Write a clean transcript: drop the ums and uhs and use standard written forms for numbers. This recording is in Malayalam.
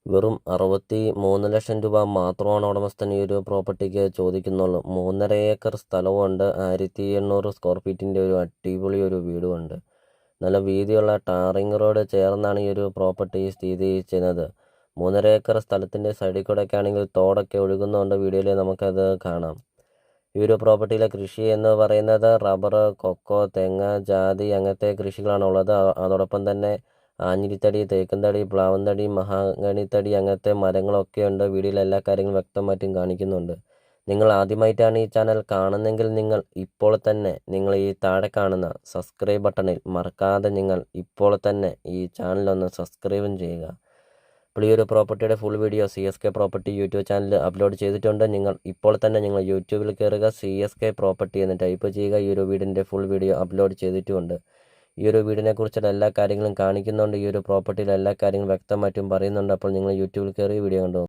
വെറും 63 ലക്ഷം രൂപ മാത്രമാണ് ഉടമസ്ഥൻ ഈ ഒരു പ്രോപ്പർട്ടിക്ക് ചോദിക്കുന്നുള്ളൂ. 3.5 ഏക്കർ സ്ഥലവുമുണ്ട്. 1800 സ്ക്വയർ ഫീറ്റിൻ്റെ ഒരു അടിപൊളി ഒരു വീടുമുണ്ട്. നല്ല വീതിയുള്ള ടാറിങ് റോഡ് ചേർന്നാണ് ഈ ഒരു പ്രോപ്പർട്ടി സ്ഥിതി ചെയ്യുന്നത്. 3.5 ഏക്കർ സ്ഥലത്തിൻ്റെ സൈഡിൽ കൂടെയൊക്കെ ആണെങ്കിൽ തോടൊക്കെ ഒഴുകുന്നതുകൊണ്ട് വീഡിയോയിൽ നമുക്കത് കാണാം. ഈ ഒരു പ്രോപ്പർട്ടിയിലെ കൃഷി എന്ന് പറയുന്നത് റബ്ബർ, കൊക്കോ, തെങ്ങ്, ജാതി അങ്ങനത്തെ കൃഷികളാണുള്ളത്. അതോടൊപ്പം തന്നെ ആഞ്ഞിലിത്തടി, തേക്കുംതടി, പ്ലാവുംതടി, മഹാഗണിത്തടി അങ്ങനത്തെ മരങ്ങളൊക്കെ ഉണ്ട്. വീഡിയോയിൽ എല്ലാ കാര്യങ്ങളും വ്യക്തമായിട്ടും കാണിക്കുന്നുണ്ട്. നിങ്ങൾ ആദ്യമായിട്ടാണ് ഈ ചാനൽ കാണുന്നതെങ്കിൽ നിങ്ങൾ ഈ താഴെ കാണുന്ന സബ്സ്ക്രൈബ് ബട്ടണിൽ മറക്കാതെ നിങ്ങൾ ഇപ്പോൾ തന്നെ ഈ ചാനലൊന്ന് സബ്സ്ക്രൈബും ചെയ്യുക. അപ്പോൾ ഈ ഒരു പ്രോപ്പർട്ടിയുടെ full video CSK property YouTube channel upload ചെയ്തിട്ടുണ്ട്. നിങ്ങൾ യൂട്യൂബിൽ കയറുക, CSK പ്രോപ്പർട്ടി എന്ന് ടൈപ്പ് ചെയ്യുക. ഈ ഒരു വീടിൻ്റെ ഫുൾ വീഡിയോ അപ്ലോഡ് ചെയ്തിട്ടുമുണ്ട്. ഈ ഒരു വീടിനെക്കുറിച്ചുള്ള എല്ലാ കാര്യങ്ങളും കാണിക്കുന്നുണ്ട്. ഈ ഒരു പ്രോപ്പർട്ടിയിലെ എല്ലാ കാര്യങ്ങളും വ്യക്തമായിട്ടും പറയുന്നുണ്ട്. അപ്പോൾ നിങ്ങൾ യൂട്യൂബിൽ കയറി വീഡിയോ കണ്ടു.